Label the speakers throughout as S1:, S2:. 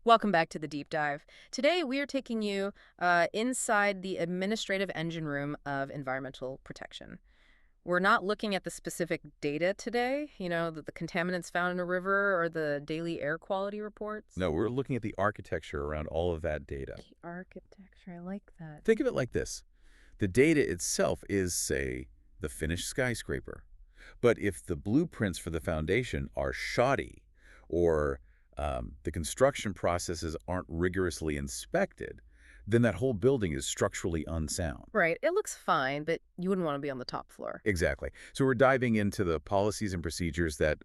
S1: Welcome back to the deep dive. Today, we are taking you inside the administrative engine room of environmental protection. We're not looking at the specific data today, the contaminants found in a river or the daily air quality reports.
S2: No, we're looking at the architecture around all of that data.
S1: The architecture, I like that.
S2: Think of it like this. The data itself is, say, the finished skyscraper. But if the blueprints for the foundation are shoddy or the construction processes aren't rigorously inspected, then that whole building is structurally unsound.
S1: Right, it looks fine, but you wouldn't want to be on the top floor.
S2: Exactly. So we're diving into the policies and procedures that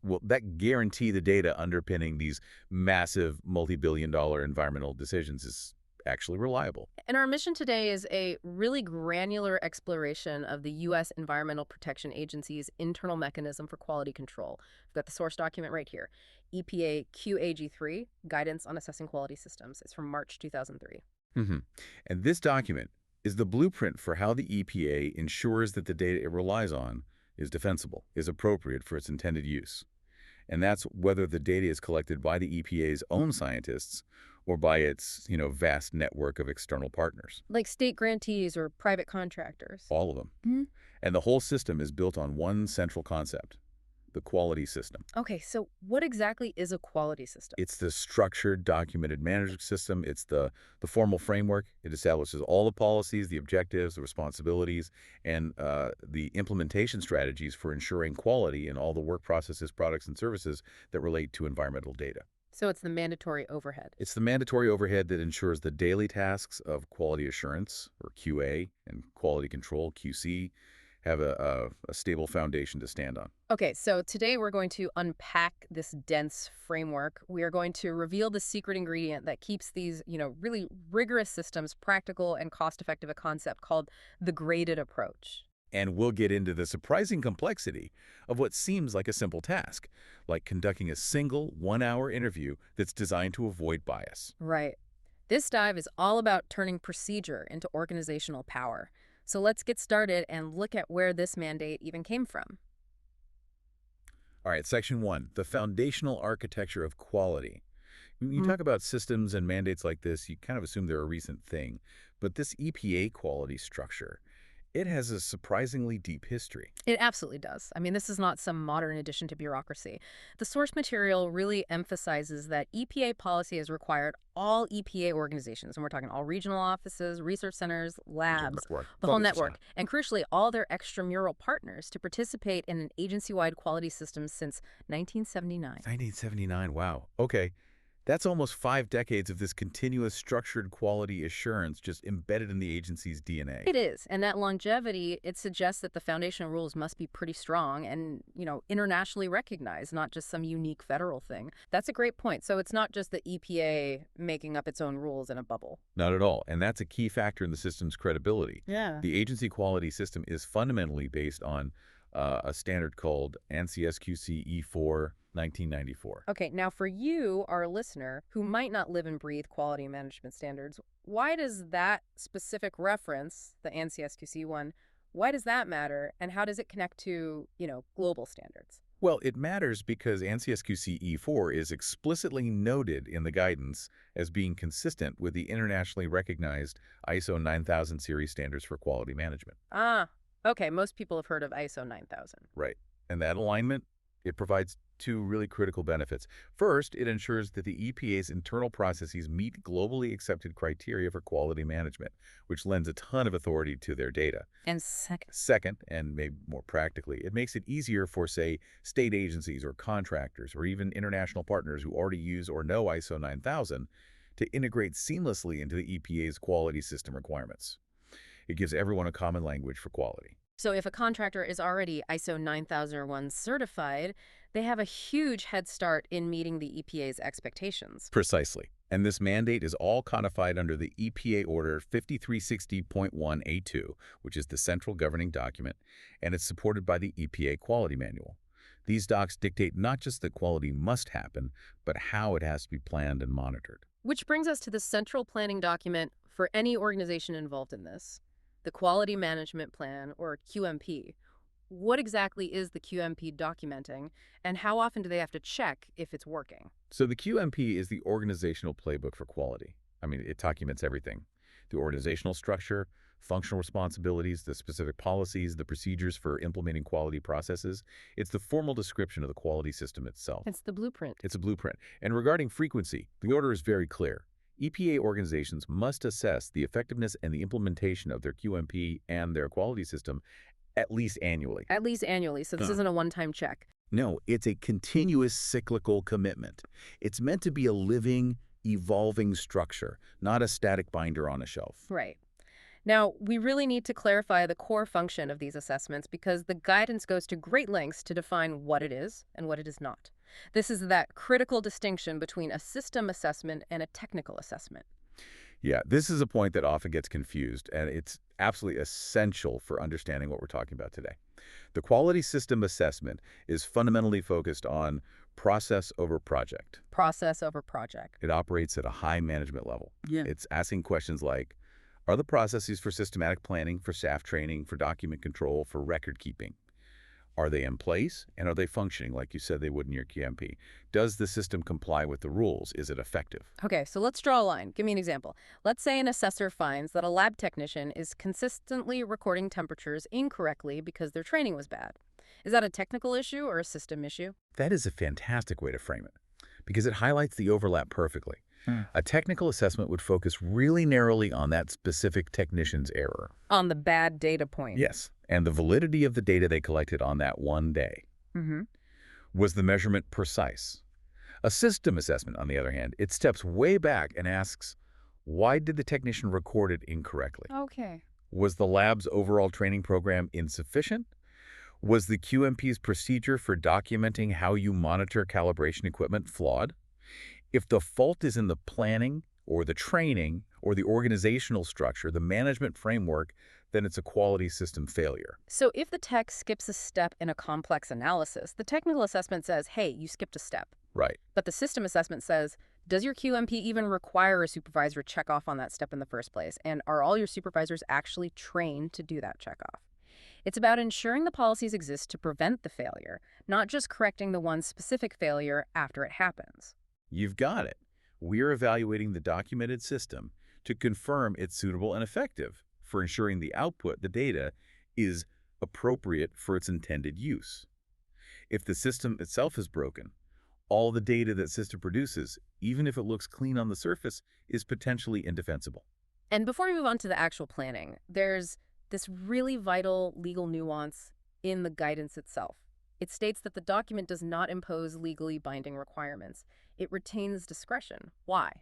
S2: guarantee the data underpinning these massive multi-billion-dollar environmental decisions is actually reliable.
S1: And our mission today is a really granular exploration of the U.S. Environmental Protection Agency's internal mechanism for quality control. We've got the source document right here. EPA QAG3, Guidance on Assessing Quality Systems. It's from March 2003.
S2: hmm And this document is the blueprint for how the EPA ensures that the data it relies on is defensible, is appropriate for its intended use. And that's whether the data is collected by the EPA's own scientists or by its, vast network of external partners.
S1: Like state grantees or private contractors.
S2: All of them.
S1: Hmm?
S2: And the whole system is built on one central concept, the quality system.
S1: Okay, so what exactly is a quality system?
S2: It's the structured, documented management system. It's the formal framework. It establishes all the policies, the objectives, the responsibilities, and the implementation strategies for ensuring quality in all the work processes, products, and services that relate to environmental data.
S1: So it's the mandatory overhead.
S2: It's the mandatory overhead that ensures the daily tasks of quality assurance, or QA, and quality control, QC, have a stable foundation to stand on.
S1: Okay, so today we're going to unpack this dense framework. We are going to reveal the secret ingredient that keeps these, really rigorous systems practical and cost-effective, a concept called the graded approach.
S2: And we'll get into the surprising complexity of what seems like a simple task, like conducting a single one-hour interview that's designed to avoid bias.
S1: Right. This dive is all about turning procedure into organizational power. So let's get started and look at where this mandate even came from.
S2: All right, Section 1, the foundational architecture of quality. When you
S1: Mhm.
S2: talk about systems and mandates like this, you kind of assume they're a recent thing. But this EPA quality structure, it has a surprisingly deep history.
S1: It absolutely does. I mean, this is not some modern addition to bureaucracy. The source material really emphasizes that EPA policy has required all EPA organizations, and we're talking all regional offices, research centers, labs,
S2: Network.
S1: the whole
S2: Focus
S1: network, and crucially, all their extramural partners to participate in an agency-wide quality system since 1979.
S2: 1979, wow. Okay. That's almost 5 decades of this continuous structured quality assurance just embedded in the agency's DNA.
S1: It is, and that longevity, it suggests that the foundational rules must be pretty strong and, internationally recognized, not just some unique federal thing. That's a great point. So it's not just the EPA making up its own rules in a bubble.
S2: Not at all. And that's a key factor in the system's credibility.
S1: Yeah.
S2: The agency quality system is fundamentally based on a standard called ANSI SQC E4 1994.
S1: Okay, now for you, our listener, who might not live and breathe quality management standards, why does that specific reference, the ANSI SQC one, why does that matter, and how does it connect to, global standards?
S2: Well, it matters because ANSI SQC E4 is explicitly noted in the guidance as being consistent with the internationally recognized ISO 9000 series standards for quality management.
S1: Ah, okay, most people have heard of ISO 9000.
S2: Right. And that alignment, it provides two really critical benefits. First, it ensures that the EPA's internal processes meet globally accepted criteria for quality management, which lends a ton of authority to their data.
S1: And second,
S2: Second, and maybe more practically, it makes it easier for, say, state agencies or contractors or even international partners who already use or know ISO 9000 to integrate seamlessly into the EPA's quality system requirements. It gives everyone a common language for quality.
S1: so if a contractor is already ISO 9001 certified, they have a huge head start in meeting the EPA's expectations.
S2: Precisely. And this mandate is all codified under the EPA Order 5360.1A2, which is the central governing document, and it's supported by the EPA Quality Manual. These docs dictate not just that quality must happen, but how it has to be planned and monitored.
S1: Which brings us to the central planning document for any organization involved in this, the Quality Management Plan, or QMP. What exactly is the QMP documenting, and how often do they have to check if it's working?
S2: So the QMP is the organizational playbook for quality. I mean, it documents everything. The organizational structure, functional responsibilities, the specific policies, the procedures for implementing quality processes. It's the formal description of the quality system itself.
S1: It's the blueprint.
S2: It's a blueprint. And regarding frequency, the order is very clear. EPA organizations must assess the effectiveness and the implementation of their QMP and their quality system at least annually.
S1: At least annually, so this isn't a one-time check.
S2: No, it's a continuous cyclical commitment. It's meant to be a living, evolving structure, not a static binder on a shelf.
S1: Right. Now, we really need to clarify the core function of these assessments because the guidance goes to great lengths to define what it is and what it is not. This is that critical distinction between a system assessment and a technical assessment.
S2: Yeah, this is a point that often gets confused, and it's absolutely essential for understanding what we're talking about today. The quality system assessment is fundamentally focused on process over project.
S1: Process over project.
S2: It operates at a high management level.
S1: Yeah.
S2: It's asking questions like, are the processes for systematic planning, for staff training, for document control, for record keeping? Are they in place, and are they functioning like you said they would in your QMP? Does the system comply with the rules? Is it effective?
S1: Okay, so let's draw a line. Give me an example. Let's say an assessor finds that a lab technician is consistently recording temperatures incorrectly because their training was bad. Is that a technical issue or a system issue?
S2: That is a fantastic way to frame it, because it highlights the overlap perfectly. A technical assessment would focus really narrowly on that specific technician's error.
S1: On the bad data point.
S2: Yes, and the validity of the data they collected on that one day.
S1: Mm-hmm.
S2: Was the measurement precise? A system assessment, on the other hand, it steps way back and asks, why did the technician record it incorrectly?
S1: Okay.
S2: Was the lab's overall training program insufficient? Was the QMP's procedure for documenting how you monitor calibration equipment flawed? If the fault is in the planning or the training or the organizational structure, the management framework, then it's a quality system failure.
S1: So if the tech skips a step in a complex analysis, the technical assessment says, hey, you skipped a step.
S2: Right.
S1: But the system assessment says, does your QMP even require a supervisor to check off on that step in the first place? And are all your supervisors actually trained to do that checkoff? It's about ensuring the policies exist to prevent the failure, not just correcting the one specific failure after it happens.
S2: You've got it. We're evaluating the documented system to confirm it's suitable and effective for ensuring the output, the data, is appropriate for its intended use. If the system itself is broken, all the data that system produces, even if it looks clean on the surface, is potentially indefensible.
S1: And before we move on to the actual planning, there's this really vital legal nuance in the guidance itself. It states that the document does not impose legally binding requirements. It retains discretion. Why?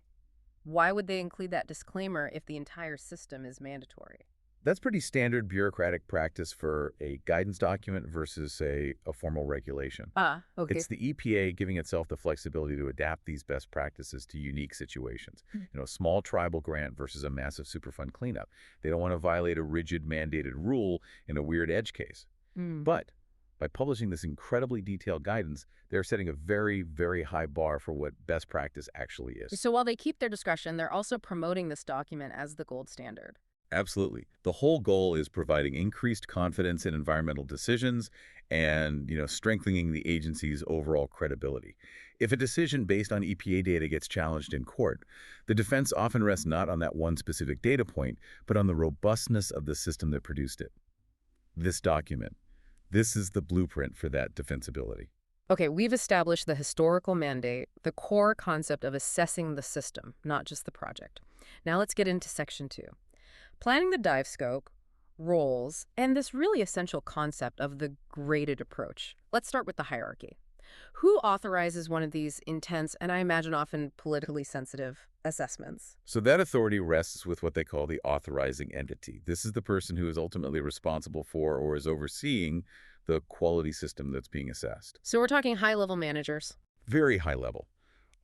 S1: Why would they include that disclaimer if the entire system is mandatory?
S2: That's pretty standard bureaucratic practice for a guidance document versus, say, a formal regulation.
S1: Okay.
S2: It's the EPA giving itself the flexibility to adapt these best practices to unique situations. A small tribal grant versus a massive Superfund cleanup. They don't want to violate a rigid mandated rule in a weird edge case. But by publishing this incredibly detailed guidance, they're setting a very, very high bar for what best practice actually is.
S1: So while they keep their discretion, they're also promoting this document as the gold standard.
S2: Absolutely. The whole goal is providing increased confidence in environmental decisions and, strengthening the agency's overall credibility. If a decision based on EPA data gets challenged in court, the defense often rests not on that one specific data point, but on the robustness of the system that produced it. This document, this is the blueprint for that defensibility.
S1: Okay, we've established the historical mandate, the core concept of assessing the system, not just the project. Now let's get into Section 2. Planning the dive scope, roles, and this really essential concept of the graded approach. Let's start with the hierarchy. Who authorizes one of these intense, and I imagine often politically sensitive, assessments?
S2: So that authority rests with what they call the authorizing entity. This is the person who is ultimately responsible for or is overseeing the quality system that's being assessed.
S1: So we're talking high-level managers.
S2: Very high level.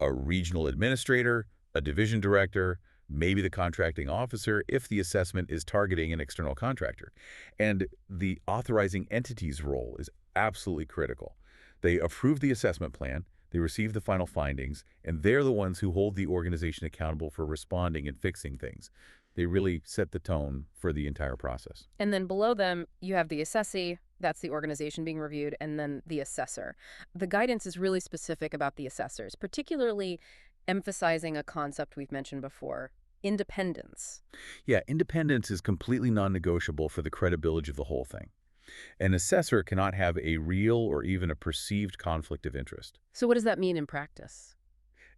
S2: A regional administrator, a division director, maybe the contracting officer if the assessment is targeting an external contractor. And the authorizing entity's role is absolutely critical. They approve the assessment plan, they receive the final findings, and they're the ones who hold the organization accountable for responding and fixing things. They really set the tone for the entire process.
S1: And then below them, you have the assessee, That's the organization being reviewed, and then the assessor. The guidance is really specific about the assessors, particularly emphasizing a concept we've mentioned before, independence.
S2: Yeah, independence is completely non-negotiable for the credibility of the whole thing. An assessor cannot have a real or even a perceived conflict of interest.
S1: So what does that mean in practice?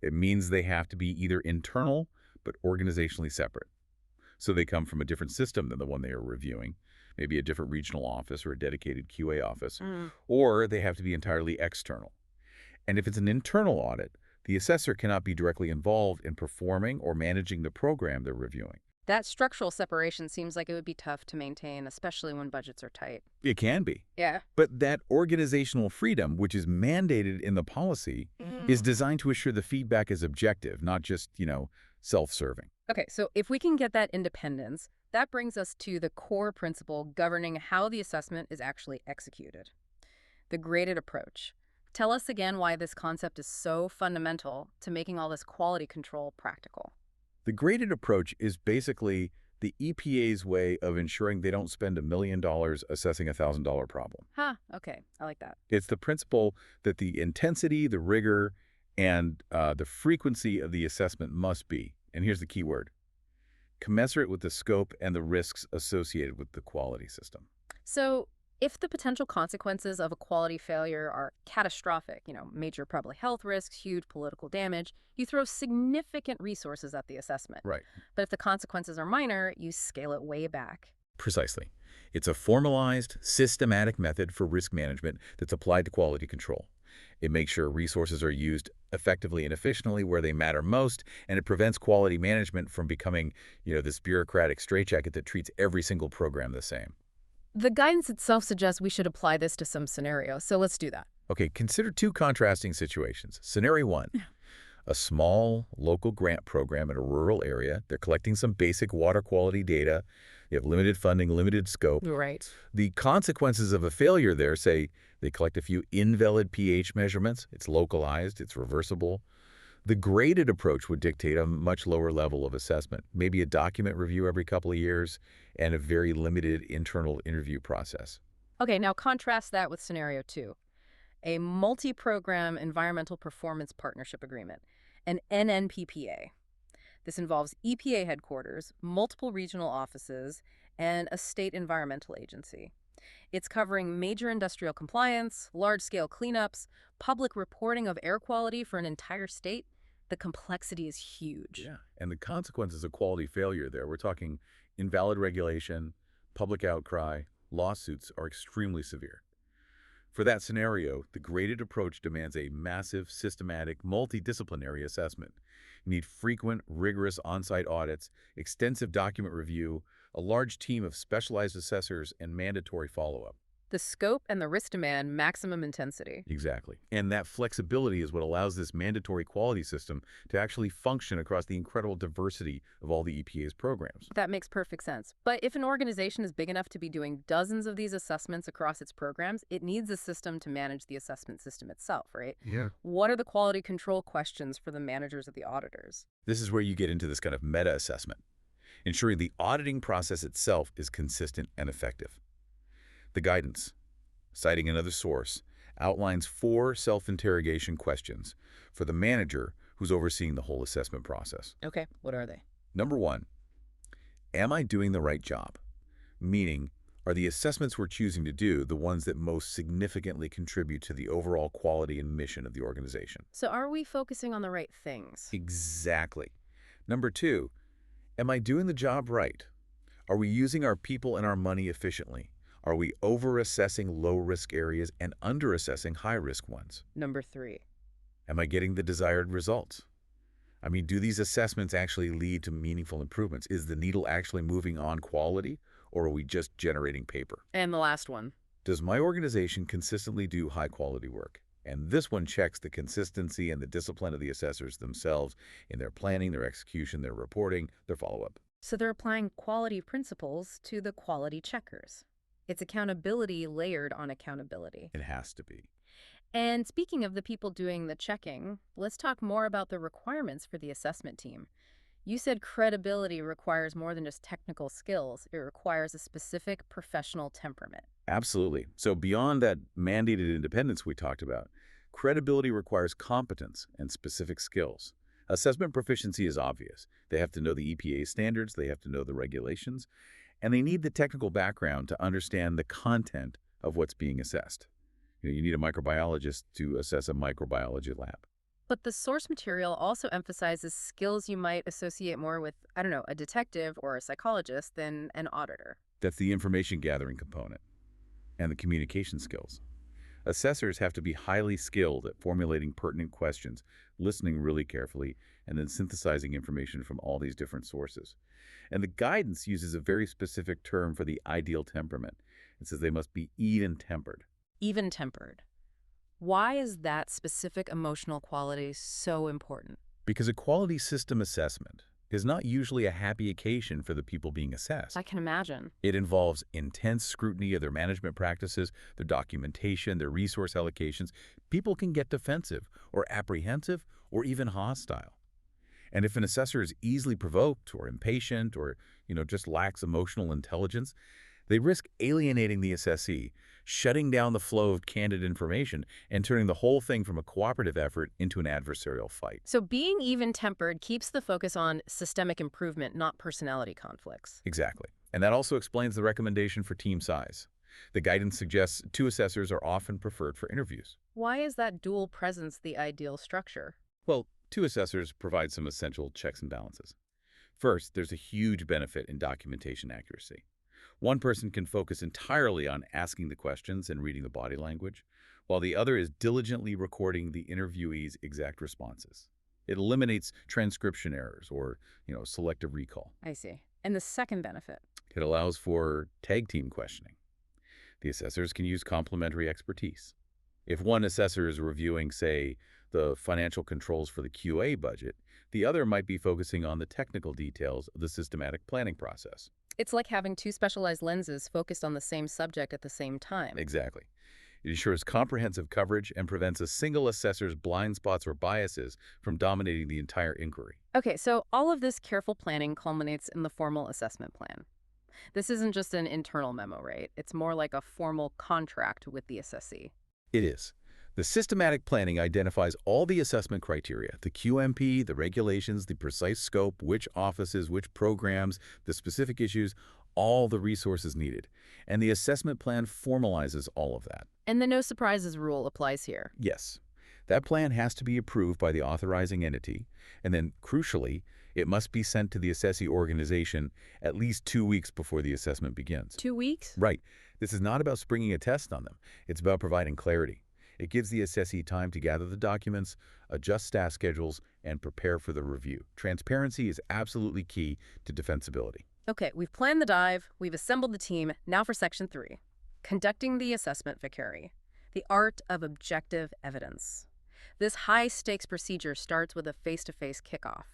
S2: It means they have to be either internal but organizationally separate. So they come from a different system than the one they are reviewing, maybe a different regional office or a dedicated QA office,
S1: Mm.
S2: or they have to be entirely external. And if it's an internal audit, the assessor cannot be directly involved in performing or managing the program they're reviewing.
S1: That structural separation seems like it would be tough to maintain, especially when budgets are tight.
S2: It can be.
S1: Yeah.
S2: But that organizational freedom, which is mandated in the policy, is designed to assure the feedback is objective, not just, self-serving.
S1: Okay, so if we can get that independence, that brings us to the core principle governing how the assessment is actually executed. The graded approach. Tell us again why this concept is so fundamental to making all this quality control practical.
S2: The graded approach is basically the EPA's way of ensuring they don't spend $1 million assessing a $1,000 problem.
S1: Huh, okay, I like that.
S2: It's the principle that the intensity, the rigor, and the frequency of the assessment must be, and here's the key word, commensurate with the scope and the risks associated with the quality system.
S1: So, if the potential consequences of a quality failure are catastrophic, major public health risks, huge political damage, you throw significant resources at the assessment.
S2: Right.
S1: But if the consequences are minor, you scale it way back.
S2: Precisely. It's a formalized, systematic method for risk management that's applied to quality control. It makes sure resources are used effectively and efficiently where they matter most, and it prevents quality management from becoming, this bureaucratic straitjacket that treats every single program the same.
S1: The guidance itself suggests we should apply this to some scenarios, so let's do that.
S2: Okay, consider two contrasting situations. Scenario one, a small local grant program in a rural area. They're collecting some basic water quality data. They have limited funding, limited scope.
S1: Right.
S2: The consequences of a failure there, say they collect a few invalid pH measurements, it's localized, it's reversible. The graded approach would dictate a much lower level of assessment, maybe a document review every couple of years and a very limited internal interview process.
S1: Okay, now contrast that with scenario two, a multi-program environmental performance partnership agreement, an NNPPA. This involves EPA headquarters, multiple regional offices, and a state environmental agency. It's covering major industrial compliance, large-scale cleanups, public reporting of air quality for an entire state. The complexity is huge.
S2: Yeah, and the consequences of quality failure there, we're talking invalid regulation, public outcry, lawsuits are extremely severe. For that scenario, the graded approach demands a massive, systematic, multidisciplinary assessment. You need frequent, rigorous on-site audits, extensive document review, a large team of specialized assessors, and mandatory follow-up.
S1: The scope and the risk demand maximum intensity.
S2: Exactly. And that flexibility is what allows this mandatory quality system to actually function across the incredible diversity of all the EPA's programs.
S1: That makes perfect sense. But if an organization is big enough to be doing dozens of these assessments across its programs, it needs a system to manage the assessment system itself, right?
S2: Yeah.
S1: What are the quality control questions for the managers of the auditors?
S2: This is where you get into this kind of meta-assessment, ensuring the auditing process itself is consistent and effective. The guidance, citing another source, outlines 4 self-interrogation questions for the manager who's overseeing the whole assessment process.
S1: Okay, what are they?
S2: Number 1, am I doing the right job? Meaning, are the assessments we're choosing to do the ones that most significantly contribute to the overall quality and mission of the organization?
S1: So are we focusing on the right things?
S2: Exactly. Number 2, am I doing the job right? Are we using our people and our money efficiently? Are we over-assessing low-risk areas and under-assessing high-risk ones?
S1: Number 3.
S2: Am I getting the desired results? I mean, do these assessments actually lead to meaningful improvements? Is the needle actually moving on quality, or are we just generating paper?
S1: And the last one.
S2: Does my organization consistently do high-quality work? And this one checks the consistency and the discipline of the assessors themselves in their planning, their execution, their reporting, their follow-up.
S1: So they're applying quality principles to the quality checkers. It's accountability layered on accountability.
S2: It has to be.
S1: And speaking of the people doing the checking, let's talk more about the requirements for the assessment team. You said credibility requires more than just technical skills. It requires a specific professional temperament.
S2: Absolutely. So beyond that mandated independence we talked about, credibility requires competence and specific skills. Assessment proficiency is obvious. They have to know the EPA standards, they have to know the regulations, and they need the technical background to understand the content of what's being assessed. You need a microbiologist to assess a microbiology lab.
S1: But the source material also emphasizes skills you might associate more with, I don't know, a detective or a psychologist than an auditor.
S2: That's the information gathering component and the communication skills. Assessors have to be highly skilled at formulating pertinent questions, listening really carefully, and then synthesizing information from all these different sources. And the guidance uses a very specific term for the ideal temperament. It says they must be even-tempered.
S1: Even-tempered. Why is that specific emotional quality so important?
S2: Because a quality system assessment is not usually a happy occasion for the people being assessed.
S1: I can imagine.
S2: It involves intense scrutiny of their management practices, their documentation, their resource allocations. People can get defensive or apprehensive or even hostile. And if an assessor is easily provoked or impatient or, just lacks emotional intelligence, they risk alienating the assessee, shutting down the flow of candid information, and turning the whole thing from a cooperative effort into an adversarial fight.
S1: So being even-tempered keeps the focus on systemic improvement, not personality conflicts.
S2: Exactly. And that also explains the recommendation for team size. The guidance suggests two assessors are often preferred for interviews.
S1: Why is that dual presence the ideal structure?
S2: Well, two assessors provide some essential checks and balances. First, there's a huge benefit in documentation accuracy. One person can focus entirely on asking the questions and reading the body language, while the other is diligently recording the interviewee's exact responses. It eliminates transcription errors or, selective recall.
S1: I see. And the second benefit?
S2: It allows for tag team questioning. The assessors can use complementary expertise. If one assessor is reviewing, say, the financial controls for the QA budget, the other might be focusing on the technical details of the systematic planning process.
S1: It's like having two specialized lenses focused on the same subject at the same time.
S2: Exactly. It ensures comprehensive coverage and prevents a single assessor's blind spots or biases from dominating the entire inquiry.
S1: Okay, so all of this careful planning culminates in the formal assessment plan. This isn't just an internal memo, right? It's more like a formal contract with the assessee.
S2: It is. The systematic planning identifies all the assessment criteria, the QMP, the regulations, the precise scope, which offices, which programs, the specific issues, all the resources needed. And the assessment plan formalizes all of that.
S1: And the no surprises rule applies here.
S2: Yes. That plan has to be approved by the authorizing entity, and then, crucially, it must be sent to the assessee organization at least 2 weeks before the assessment begins.
S1: 2 weeks?
S2: Right. This is not about springing a test on them. It's about providing clarity. It gives the assessee time to gather the documents, adjust staff schedules, and prepare for the review. Transparency is absolutely key to defensibility.
S1: Okay, we've planned the dive, we've assembled the team. Now for Section 3, conducting the assessment vicary, the art of objective evidence. This high-stakes procedure starts with a face-to-face kickoff,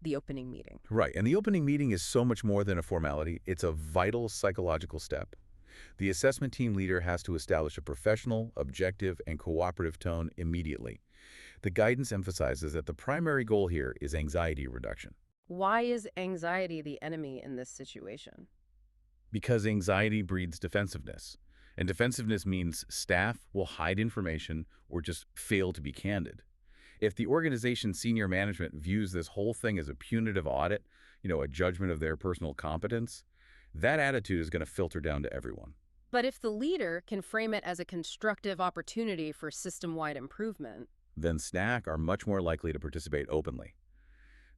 S1: the opening meeting.
S2: Right, and the opening meeting is so much more than a formality. It's a vital psychological step. The assessment team leader has to establish a professional, objective, and cooperative tone immediately. The guidance emphasizes that the primary goal here is anxiety reduction.
S1: Why is anxiety the enemy in this situation?
S2: Because anxiety breeds defensiveness. And defensiveness means staff will hide information or just fail to be candid. If the organization's senior management views this whole thing as a punitive audit, a judgment of their personal competence, that attitude is going to filter down to everyone.
S1: But if the leader can frame it as a constructive opportunity for system-wide improvement,
S2: then SNAC are much more likely to participate openly.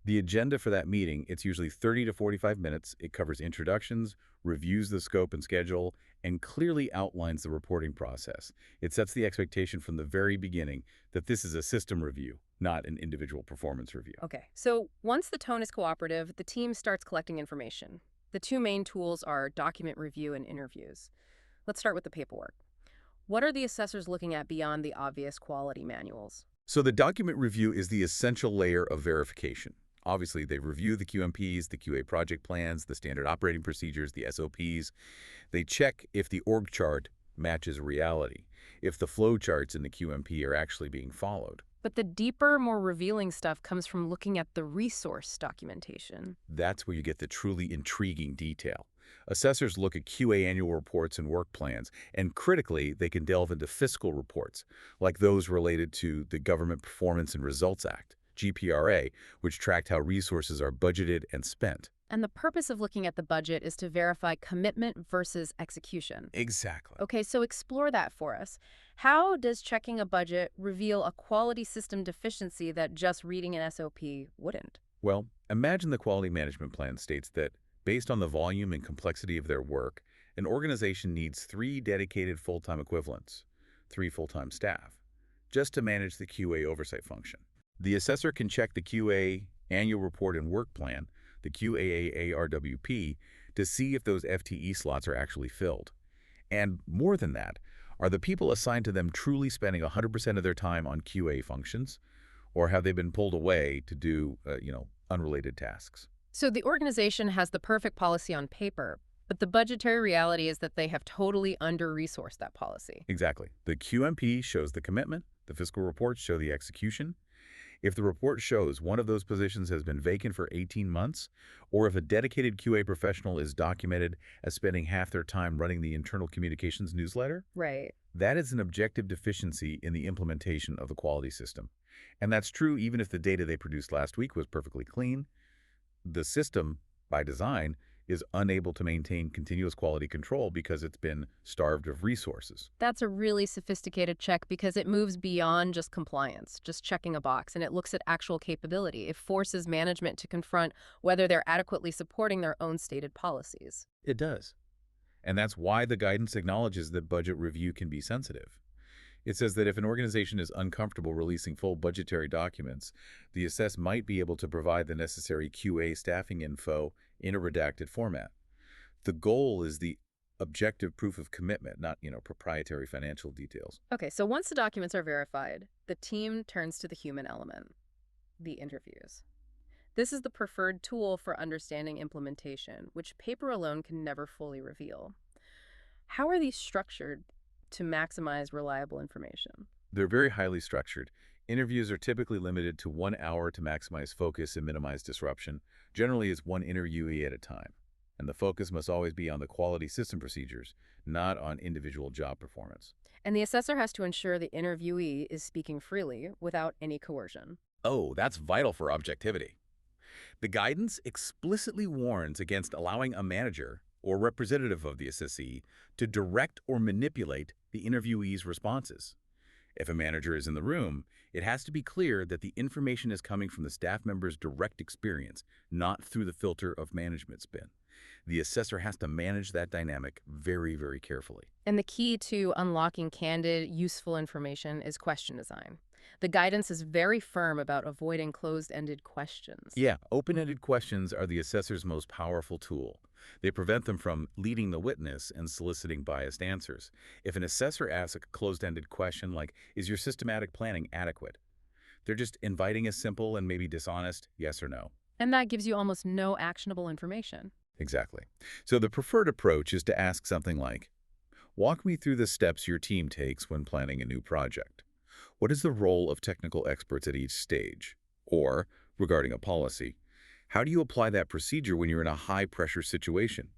S2: The agenda for that meeting, it's usually 30 to 45 minutes. It covers introductions, reviews the scope and schedule, and clearly outlines the reporting process. It sets the expectation from the very beginning that this is a system review, not an individual performance review.
S1: Okay, so once the tone is cooperative, the team starts collecting information. The two main tools are document review and interviews. Let's start with the paperwork. What are the assessors looking at beyond the obvious quality manuals?
S2: So the document review is the essential layer of verification. Obviously, they review the QMPs, the QA project plans, the standard operating procedures, the SOPs. They check if the org chart matches reality, if the flow charts in the QMP are actually being followed.
S1: But the deeper, more revealing stuff comes from looking at the resource documentation.
S2: That's where you get the truly intriguing detail. Assessors look at QA annual reports and work plans, and critically, they can delve into fiscal reports, like those related to the Government Performance and Results Act, GPRA, which tracked how resources are budgeted and spent.
S1: And the purpose of looking at the budget is to verify commitment versus execution.
S2: Exactly.
S1: Okay, so explore that for us. How does checking a budget reveal a quality system deficiency that just reading an SOP wouldn't?
S2: Well, imagine the quality management plan states that, based on the volume and complexity of their work, an organization needs 3 dedicated full-time equivalents, 3 full-time staff, just to manage the QA oversight function. The assessor can check the QA annual report and work plan, the QAA-ARWP, to see if those FTE slots are actually filled. And more than that, are the people assigned to them truly spending 100% of their time on QA functions, or have they been pulled away to do, unrelated tasks?
S1: So the organization has the perfect policy on paper, but the budgetary reality is that they have totally under-resourced that policy.
S2: Exactly. The QMP shows the commitment, the fiscal reports show the execution. If the report shows one of those positions has been vacant for 18 months, or if a dedicated QA professional is documented as spending half their time running the internal communications newsletter,
S1: Right.
S2: that is an objective deficiency in the implementation of the quality system. And that's true even if the data they produced last week was perfectly clean. The system, by design, is unable to maintain continuous quality control because it's been starved of resources.
S1: That's a really sophisticated check because it moves beyond just compliance, just checking a box, and it looks at actual capability. It forces management to confront whether they're adequately supporting their own stated policies.
S2: It does. And that's why the guidance acknowledges that budget review can be sensitive. It says that if an organization is uncomfortable releasing full budgetary documents, the assess might be able to provide the necessary QA staffing info in a redacted format. The goal is the objective proof of commitment, not, proprietary financial details.
S1: Okay, so once the documents are verified, the team turns to the human element, the interviews. This is the preferred tool for understanding implementation, which paper alone can never fully reveal. How are these structured to maximize reliable information?
S2: They're very highly structured. Interviews are typically limited to 1 hour to maximize focus and minimize disruption. Generally, it's one interviewee at a time. And the focus must always be on the quality system procedures, not on individual job performance.
S1: And the assessor has to ensure the interviewee is speaking freely without any coercion.
S2: Oh, that's vital for objectivity. The guidance explicitly warns against allowing a manager or representative of the assessee to direct or manipulate the interviewee's responses. If a manager is in the room, it has to be clear that the information is coming from the staff member's direct experience, not through the filter of management spin. The assessor has to manage that dynamic very, very carefully.
S1: And the key to unlocking candid, useful information is question design. The guidance is very firm about avoiding closed-ended questions.
S2: Yeah, open-ended questions are the assessor's most powerful tool. They prevent them from leading the witness and soliciting biased answers. If an assessor asks a closed-ended question like, is your systematic planning adequate? They're just inviting a simple and maybe dishonest yes or no.
S1: And that gives you almost no actionable information.
S2: Exactly. So the preferred approach is to ask something like, walk me through the steps your team takes when planning a new project. What is the role of technical experts at each stage? Or, regarding a policy, how do you apply that procedure when you're in a high-pressure situation?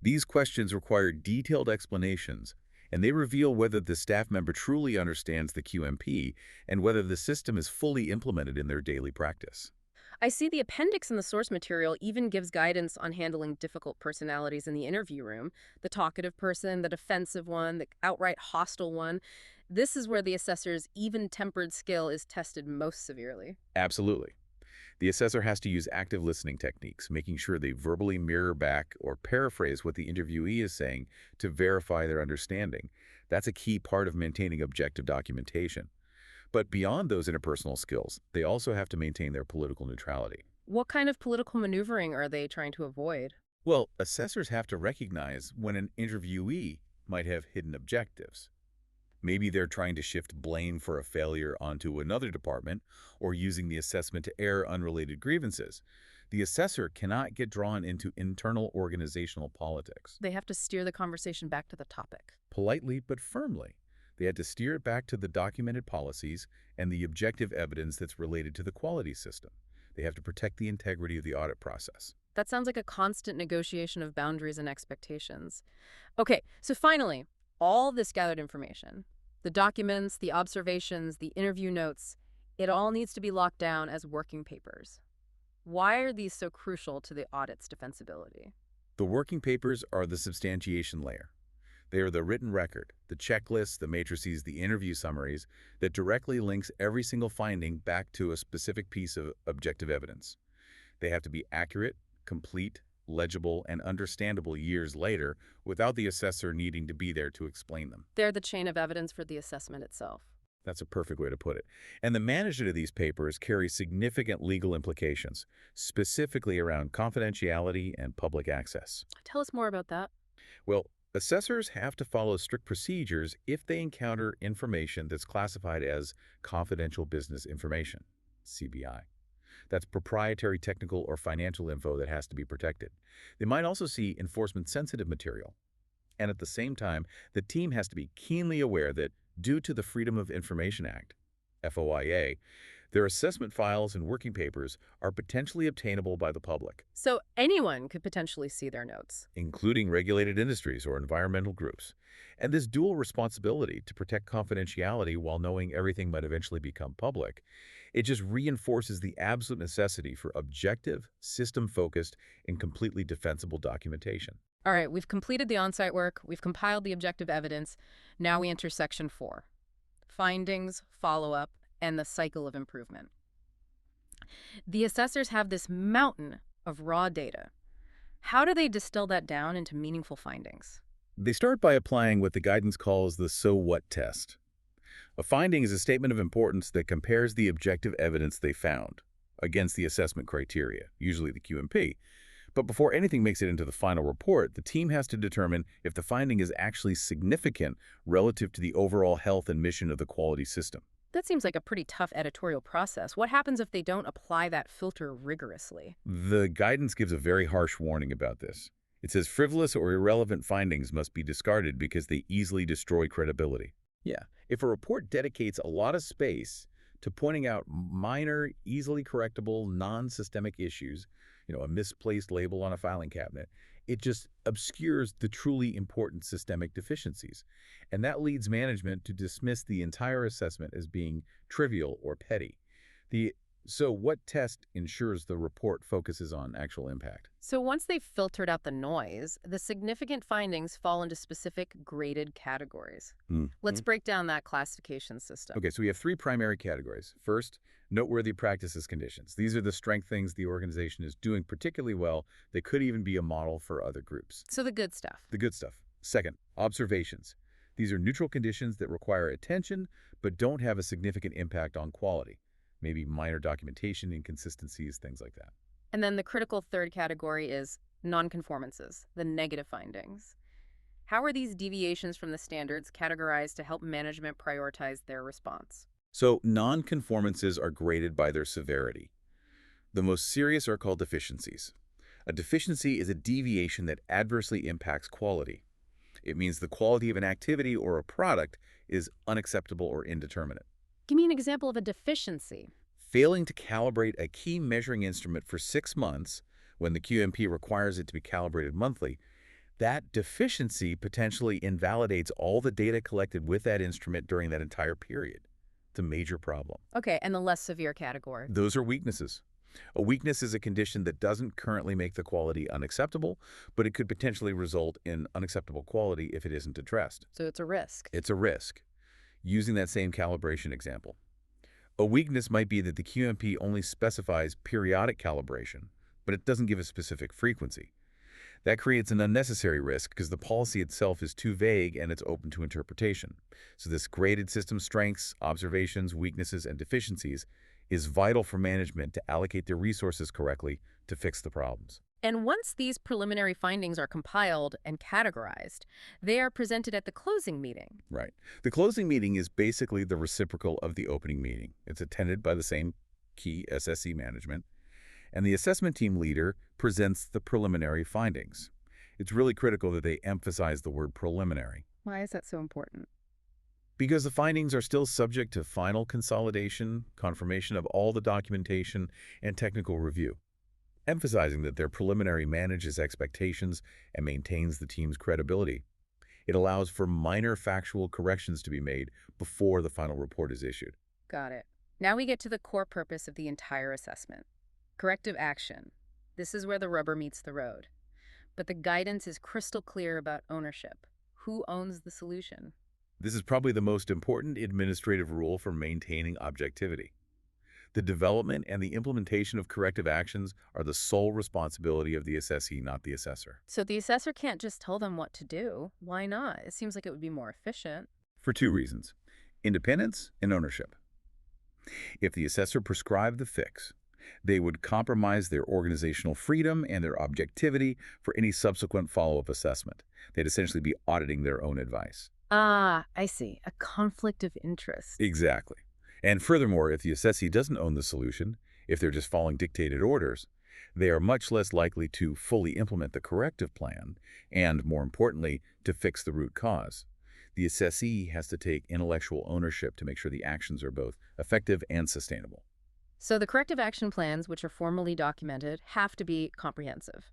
S2: These questions require detailed explanations, and they reveal whether the staff member truly understands the QMP and whether the system is fully implemented in their daily practice.
S1: I see the appendix in the source material even gives guidance on handling difficult personalities in the interview room, the talkative person, the defensive one, the outright hostile one. This is where the assessor's even-tempered skill is tested most severely.
S2: Absolutely. The assessor has to use active listening techniques, making sure they verbally mirror back or paraphrase what the interviewee is saying to verify their understanding. That's a key part of maintaining objective documentation. But beyond those interpersonal skills, they also have to maintain their political neutrality.
S1: What kind of political maneuvering are they trying to avoid?
S2: Well, assessors have to recognize when an interviewee might have hidden objectives. Maybe they're trying to shift blame for a failure onto another department or using the assessment to air unrelated grievances. The assessor cannot get drawn into internal organizational politics.
S1: They have to steer the conversation back to the topic.
S2: Politely but firmly. They had to steer it back to the documented policies and the objective evidence that's related to the quality system. They have to protect the integrity of the audit process.
S1: That sounds like a constant negotiation of boundaries and expectations. Okay, so finally, all this gathered information, the documents, the observations, the interview notes, it all needs to be locked down as working papers. Why are these so crucial to the audit's defensibility?
S2: The working papers are the substantiation layer. They are the written record, the checklists, the matrices, the interview summaries that directly links every single finding back to a specific piece of objective evidence. They have to be accurate, complete, legible, and understandable years later without the assessor needing to be there to explain them.
S1: They're the chain of evidence for the assessment itself.
S2: That's a perfect way to put it. And the management of these papers carries significant legal implications, specifically around confidentiality and public access.
S1: Tell us more about that.
S2: Well, assessors have to follow strict procedures if they encounter information that's classified as confidential business information, CBI. That's proprietary technical or financial info that has to be protected. They might also see enforcement-sensitive material. And at the same time, the team has to be keenly aware that due to the Freedom of Information Act, FOIA, their assessment files and working papers are potentially obtainable by the public,
S1: So anyone could potentially see their notes.
S2: including regulated industries or environmental groups. And this dual responsibility to protect confidentiality while knowing everything might eventually become public, it just reinforces the absolute necessity for objective, system-focused, and completely defensible documentation.
S1: All right, we've completed the on-site work, we've compiled the objective evidence. Now we enter section 4, findings, follow-up, and the cycle of improvement. The assessors have this mountain of raw data. How do they distill that down into meaningful findings?
S2: They start by applying what the guidance calls the so what test. A finding is a statement of importance that compares the objective evidence they found against the assessment criteria, usually the QMP. But before anything makes it into the final report, the team has to determine if the finding is actually significant relative to the overall health and mission of the quality system.
S1: That seems like a pretty tough editorial process. What happens if they don't apply that filter rigorously?
S2: The guidance gives a very harsh warning about this. It says frivolous or irrelevant findings must be discarded because they easily destroy credibility. Yeah, if a report dedicates a lot of space to pointing out minor, easily correctable, non-systemic issues, a misplaced label on a filing cabinet, it just obscures the truly important systemic deficiencies. And that leads management to dismiss the entire assessment as being trivial or petty. So what test ensures the report focuses on actual impact?
S1: So once they've filtered out the noise, the significant findings fall into specific graded categories. Let's break down that classification system.
S2: Okay, so we have 3 primary categories. First, noteworthy practices conditions. These are the strength things the organization is doing particularly well. They could even be a model for other groups.
S1: So the good stuff.
S2: The good stuff. Second, observations. These are neutral conditions that require attention but don't have a significant impact on quality. Maybe minor documentation, inconsistencies, things like that.
S1: And then the critical third category is nonconformances, the negative findings. How are these deviations from the standards categorized to help management prioritize their response?
S2: So nonconformances are graded by their severity. The most serious are called deficiencies. A deficiency is a deviation that adversely impacts quality. It means the quality of an activity or a product is unacceptable or indeterminate.
S1: Give me an example of a deficiency.
S2: Failing to calibrate a key measuring instrument for 6 months, when the QMP requires it to be calibrated monthly, that deficiency potentially invalidates all the data collected with that instrument during that entire period. It's a major problem.
S1: Okay, and the less severe category.
S2: Those are weaknesses. A weakness is a condition that doesn't currently make the quality unacceptable, but it could potentially result in unacceptable quality if it isn't addressed.
S1: So it's a risk.
S2: It's a risk. Using that same calibration example, a weakness might be that the QMP only specifies periodic calibration, but it doesn't give a specific frequency. That creates an unnecessary risk because the policy itself is too vague and it's open to interpretation. So this graded system strengths, observations, weaknesses, and deficiencies is vital for management to allocate their resources correctly to fix the problems.
S1: And once these preliminary findings are compiled and categorized, they are presented at the closing meeting.
S2: Right. The closing meeting is basically the reciprocal of the opening meeting. It's attended by the same key SSE management, and the assessment team leader presents the preliminary findings. It's really critical that they emphasize the word preliminary.
S1: Why is that so important?
S2: Because the findings are still subject to final consolidation, confirmation of all the documentation, and technical review. emphasizing that their preliminary manages expectations and maintains the team's credibility. It allows for minor factual corrections to be made before the final report is issued.
S1: Got it. Now we get to the core purpose of the entire assessment. Corrective action. This is where the rubber meets the road. But the guidance is crystal clear about ownership. Who owns the solution?
S2: This is probably the most important administrative rule for maintaining objectivity. The development and the implementation of corrective actions are the sole responsibility of the assessee, not the assessor.
S1: So the assessor can't just tell them what to do. Why not? It seems like it would be more efficient.
S2: For two reasons: independence and ownership. If the assessor prescribed the fix, they would compromise their organizational freedom and their objectivity for any subsequent follow-up assessment. They'd essentially be auditing their own advice.
S1: Ah, I see. A conflict of interest.
S2: Exactly. And furthermore, if the assessee doesn't own the solution, if they're just following dictated orders, they are much less likely to fully implement the corrective plan and, more importantly, to fix the root cause. The assessee has to take intellectual ownership to make sure the actions are both effective and sustainable.
S1: So the corrective action plans, which are formally documented, have to be comprehensive.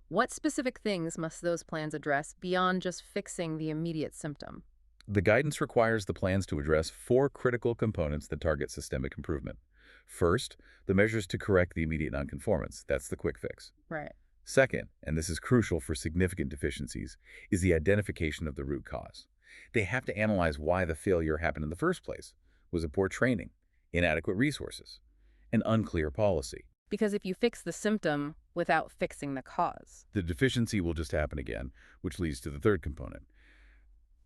S1: What specific things must those plans address beyond just fixing the immediate symptom?
S2: The guidance requires the plans to address four critical components that target systemic improvement. First, the measures to correct the immediate nonconformance. That's the quick fix.
S1: Right.
S2: Second, and this is crucial for significant deficiencies, is the identification of the root cause. They have to analyze why the failure happened in the first place. Was it poor training, inadequate resources, an unclear policy?
S1: Because if you fix the symptom without fixing the cause.
S2: The deficiency will just happen again, which leads to the third component: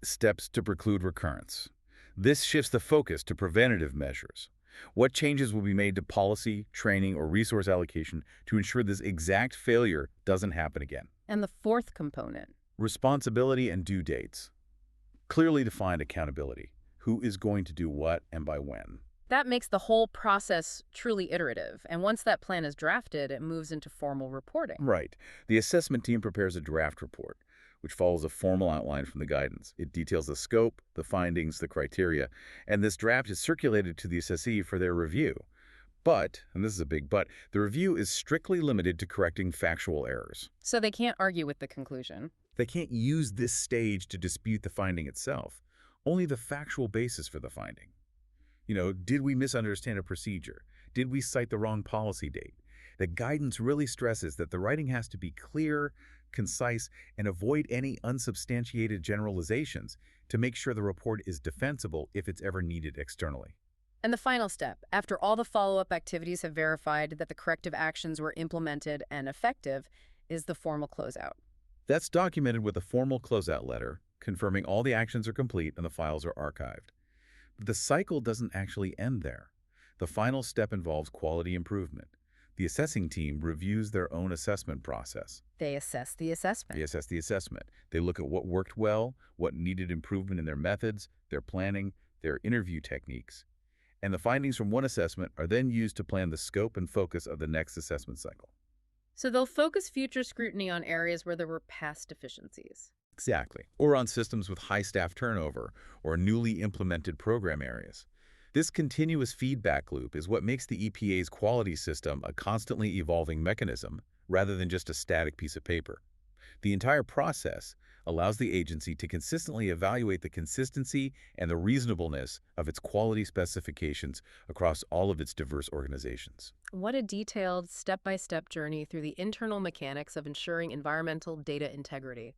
S2: steps to preclude recurrence. This shifts the focus to preventative measures. What changes will be made to policy, training, or resource allocation to ensure this exact failure doesn't happen again?
S1: And the fourth component.
S2: Responsibility and due dates. Clearly defined accountability. Who is going to do what and by when?
S1: That makes the whole process truly iterative. And once that plan is drafted, it moves into formal reporting.
S2: Right. The assessment team prepares a draft report, which follows a formal outline from the guidance. It details the scope, the findings, the criteria, and this draft is circulated to the assessee for their review. But, and this is a big but, the review is strictly limited to correcting factual errors.
S1: So they can't argue with the conclusion.
S2: They can't use this stage to dispute the finding itself, only the factual basis for the finding. Did we misunderstand a procedure? Did we cite the wrong policy date? The guidance really stresses that the writing has to be clear, concise, and avoid any unsubstantiated generalizations to make sure the report is defensible if it's ever needed externally.
S1: And the final step, after all the follow-up activities have verified that the corrective actions were implemented and effective, is the formal closeout.
S2: That's documented with a formal closeout letter, confirming all the actions are complete and the files are archived. But the cycle doesn't actually end there. The final step involves quality improvement. The assessing team reviews their own assessment process.
S1: They assess the assessment.
S2: They assess the assessment. They look at what worked well, what needed improvement in their methods, their planning, their interview techniques. And the findings from one assessment are then used to plan the scope and focus of the next assessment cycle.
S1: So they'll focus future scrutiny on areas where there were past deficiencies.
S2: Exactly. Or on systems with high staff turnover or newly implemented program areas. This continuous feedback loop is what makes the EPA's quality system a constantly evolving mechanism rather than just a static piece of paper. The entire process allows the agency to consistently evaluate the consistency and the reasonableness of its quality specifications across all of its diverse organizations.
S1: What a detailed, step-by-step journey through the internal mechanics of ensuring environmental data integrity.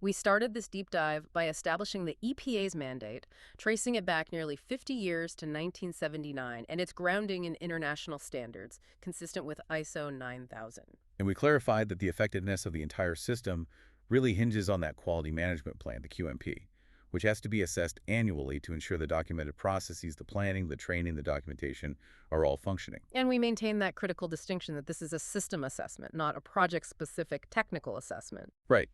S1: We started this deep dive by establishing the EPA's mandate, tracing it back nearly 50 years to 1979, and its grounding in international standards, consistent with ISO 9000.
S2: And we clarified that the effectiveness of the entire system really hinges on that quality management plan, the QMP, which has to be assessed annually to ensure the documented processes, the planning, the training, the documentation are all functioning.
S1: And we maintain that critical distinction that this is a system assessment, not a project-specific technical assessment.
S2: Right.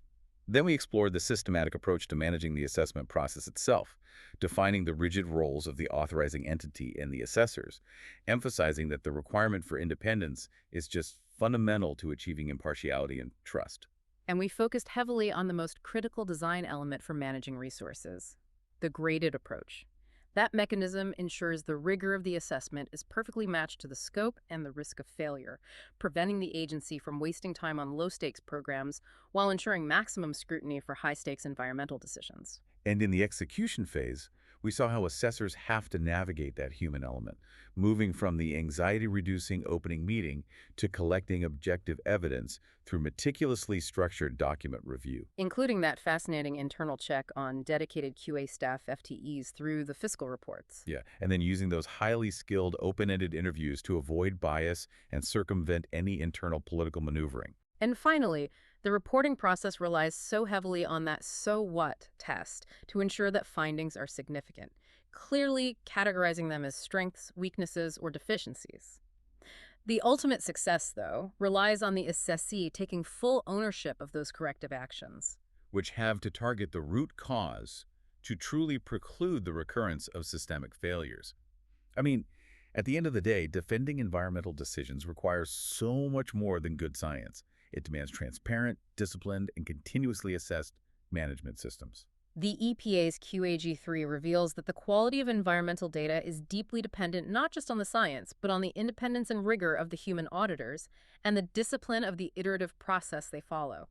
S2: Then we explored the systematic approach to managing the assessment process itself, defining the rigid roles of the authorizing entity and the assessors, emphasizing that the requirement for independence is just fundamental to achieving impartiality and trust.
S1: And we focused heavily on the most critical design element for managing resources, the graded approach. That mechanism ensures the rigor of the assessment is perfectly matched to the scope and the risk of failure, preventing the agency from wasting time on low-stakes programs while ensuring maximum scrutiny for high-stakes environmental decisions.
S2: And in the execution phase, we saw how assessors have to navigate that human element, moving from the anxiety-reducing opening meeting to collecting objective evidence through meticulously structured document review.
S1: Including that fascinating internal check on dedicated QA staff FTEs through the fiscal reports.
S2: Yeah, and then using those highly skilled open-ended interviews to avoid bias and circumvent any internal political maneuvering.
S1: And finally, the reporting process relies so heavily on that so what test to ensure that findings are significant, clearly categorizing them as strengths, weaknesses, or deficiencies. The ultimate success, though, relies on the assessee taking full ownership of those corrective actions.
S2: Which have to target the root cause to truly preclude the recurrence of systemic failures. I mean, at the end of the day, defending environmental decisions requires so much more than good science. It demands transparent, disciplined, and continuously assessed management systems.
S1: The EPA's QAG3 reveals that the quality of environmental data is deeply dependent not just on the science, but on the independence and rigor of the human auditors and the discipline of the iterative process they follow.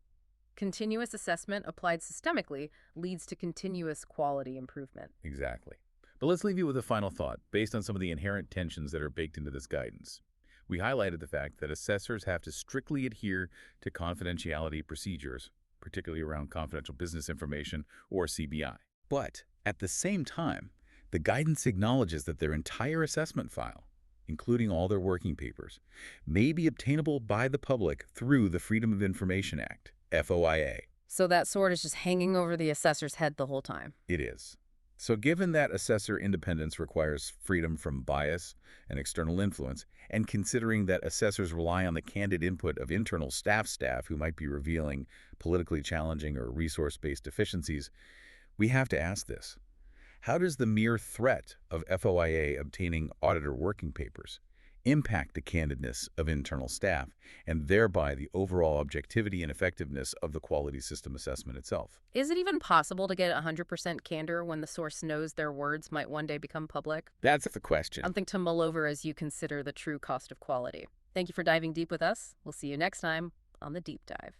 S1: Continuous assessment applied systemically leads to continuous quality improvement.
S2: Exactly. But let's leave you with a final thought based on some of the inherent tensions that are baked into this guidance. We highlighted the fact that assessors have to strictly adhere to confidentiality procedures, particularly around confidential business information or CBI. But at the same time, the guidance acknowledges that their entire assessment file, including all their working papers, may be obtainable by the public through the Freedom of Information Act, FOIA.
S1: So that sword is just hanging over the assessor's head the whole time.
S2: It is. So given that assessor independence requires freedom from bias and external influence, and considering that assessors rely on the candid input of internal staff who might be revealing politically challenging or resource-based deficiencies, we have to ask this. How does the mere threat of FOIA obtaining auditor working papers impact the candidness of internal staff and thereby the overall objectivity and effectiveness of the quality system assessment itself?
S1: Is it even possible to get 100% candor when the source knows their words might one day become public?
S2: That's the question.
S1: Something to mull over as you consider the true cost of quality. Thank you for diving deep with us. We'll see you next time on The Deep Dive.